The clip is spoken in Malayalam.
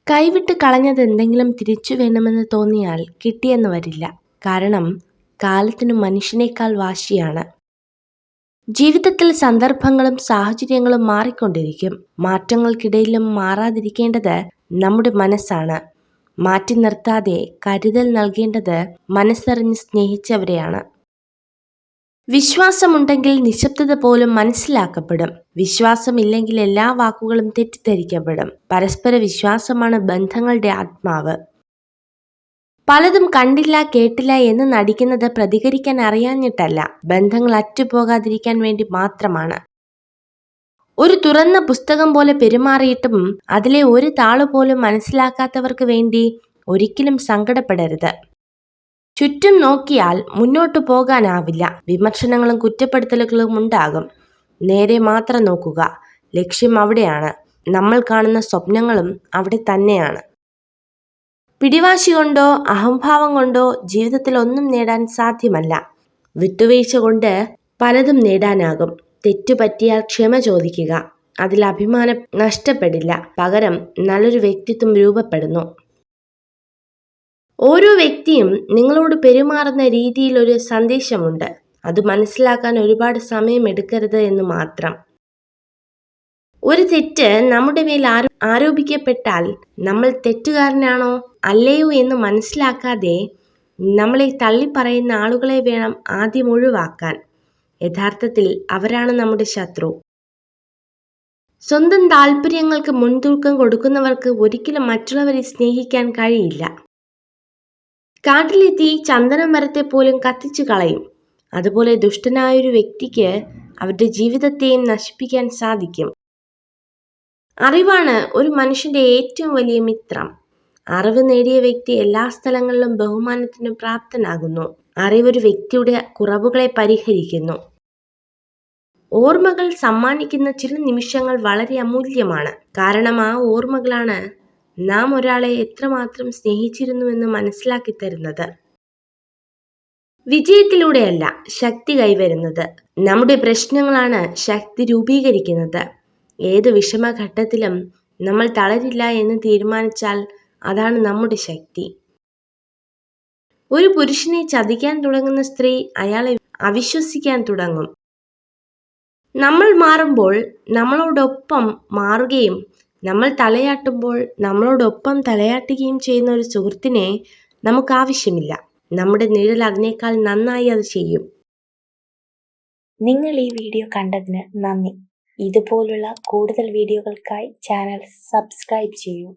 കൈവിട്ട് കളഞ്ഞത് എന്തെങ്കിലും തിരിച്ചു വേണമെന്ന് തോന്നിയാൽ കിട്ടിയെന്ന് വരില്ല. കാരണം കാലത്തിനു മനുഷ്യനേക്കാൾ വാശിയാണ്. ജീവിതത്തിൽ സന്ദർഭങ്ങളും സാഹചര്യങ്ങളും മാറിക്കൊണ്ടിരിക്കും. മാറ്റങ്ങൾക്കിടയിലും മാറാതിരിക്കേണ്ടത് നമ്മുടെ മനസ്സാണ്. മാറ്റി നിർത്താതെ കരുതൽ നൽകേണ്ടത് മനസ്സറിഞ്ഞ് സ്നേഹിച്ചവരെയാണ്. വിശ്വാസമുണ്ടെങ്കിൽ നിശബ്ദത പോലും മനസ്സിലാക്കപ്പെടും. വിശ്വാസമില്ലെങ്കിൽ എല്ലാ വാക്കുകളും തെറ്റിദ്ധരിക്കപ്പെടും. പരസ്പര വിശ്വാസമാണ് ബന്ധങ്ങളുടെ ആത്മാവ്. പലതും കണ്ടില്ല കേട്ടില്ല എന്ന് നടിക്കുന്നത് പ്രതികരിക്കാൻ അറിയാഞ്ഞിട്ടല്ല, ബന്ധങ്ങൾ അറ്റുപോകാതിരിക്കാൻ വേണ്ടി മാത്രമാണ്. ഒരു തുറന്ന പുസ്തകം പോലെ പെരുമാറിയിട്ടും അതിലെ ഒരു താളുപോലും മനസ്സിലാക്കാത്തവർക്ക് വേണ്ടി ഒരിക്കലും സങ്കടപ്പെടരുത്. ചുറ്റും നോക്കിയാൽ മുന്നോട്ടു പോകാനാവില്ല. വിമർശനങ്ങളും കുറ്റപ്പെടുത്തലുകളും ഉണ്ടാകും. നേരെ മാത്രം നോക്കുക. ലക്ഷ്യം അവിടെയാണ്. നമ്മൾ കാണുന്ന സ്വപ്നങ്ങളും അവിടെ തന്നെയാണ്. പിടിവാശി കൊണ്ടോ അഹംഭാവം കൊണ്ടോ ജീവിതത്തിൽ ഒന്നും നേടാൻ സാധ്യമല്ല. വിട്ടുവീഴ്ച കൊണ്ട് പലതും നേടാനാകും. തെറ്റുപറ്റിയാൽ ക്ഷമ ചോദിക്കുക. അതിൽ അഭിമാനം നഷ്ടപ്പെടില്ല. പകരം നല്ലൊരു വ്യക്തിത്വം രൂപപ്പെടുന്നു. ഓരോ വ്യക്തിയും നിങ്ങളോട് പെരുമാറുന്ന രീതിയിൽ ഒരു സന്ദേശമുണ്ട്. അത് മനസ്സിലാക്കാൻ ഒരുപാട് സമയം എടുക്കരുത് എന്ന് മാത്രം. ഒരു തെറ്റ് നമ്മുടെ മേൽ ആരോപിക്കപ്പെട്ടാൽ നമ്മൾ തെറ്റുകാരനാണോ അല്ലയോ എന്ന് മനസ്സിലാക്കാതെ നമ്മളെ തള്ളിപ്പറയുന്ന ആളുകളെ വേണം ആദ്യം ഒഴിവാക്കാൻ. യഥാർത്ഥത്തിൽ അവരാണ് നമ്മുടെ ശത്രു. സ്വന്തം താല്പര്യങ്ങൾക്ക് മുൻതൂക്കം കൊടുക്കുന്നവർക്ക് ഒരിക്കലും മറ്റുള്ളവരെ സ്നേഹിക്കാൻ കഴിയില്ല. കാട്ടിലെ തീ ചന്ദന മരത്തെ പോലും കത്തിച്ചു കളയും. അതുപോലെ ദുഷ്ടനായൊരു വ്യക്തിക്ക് അവരുടെ ജീവിതത്തെയും നശിപ്പിക്കാൻ സാധിക്കും. അറിവാണ് ഒരു മനുഷ്യന്റെ ഏറ്റവും വലിയ മിത്രം. അറിവ് നേടിയ വ്യക്തി എല്ലാ സ്ഥലങ്ങളിലും ബഹുമാനത്തിന് പ്രാപ്തനാകുന്നു. അറിവൊരു വ്യക്തിയുടെ കുറവുകളെ പരിഹരിക്കുന്നു. ഓർമ്മകൾ സമ്മാനിക്കുന്ന ചില നിമിഷങ്ങൾ വളരെ അമൂല്യമാണ്. കാരണം ആ ഓർമ്മകളാണ് നാം ഒരാളെ എത്രമാത്രം സ്നേഹിച്ചിരുന്നുവെന്ന് മനസ്സിലാക്കി തരുന്നത്. വിജയത്തിലൂടെയല്ല ശക്തി കൈവരുന്നത്. നമ്മുടെ പ്രശ്നങ്ങളാണ് ശക്തി രൂപീകരിക്കുന്നത്. ഏത് വിഷമഘട്ടത്തിലും നമ്മൾ തളരില്ല എന്ന് തീരുമാനിച്ചാൽ അതാണ് നമ്മുടെ ശക്തി. ഒരു പുരുഷനെ ചതിക്കാൻ തുടങ്ങുന്ന സ്ത്രീ അയാളെ അവിശ്വസിക്കാൻ തുടങ്ങും. നമ്മൾ മാറുമ്പോൾ നമ്മളോടൊപ്പം മാറുകയും നമ്മൾ തലയാട്ടുമ്പോൾ നമ്മളോടൊപ്പം തലയാട്ടുകയും ചെയ്യുന്ന ഒരു സുഹൃത്തിനെ നമുക്ക് ആവശ്യമില്ല. നമ്മുടെ നിഴൽ അതിനേക്കാൾ നന്നായി അത് ചെയ്യും. നിങ്ങൾ ഈ വീഡിയോ കണ്ടതിന് നന്ദി. ഇതുപോലുള്ള കൂടുതൽ വീഡിയോകൾക്കായി ചാനൽ സബ്സ്ക്രൈബ് ചെയ്യൂ.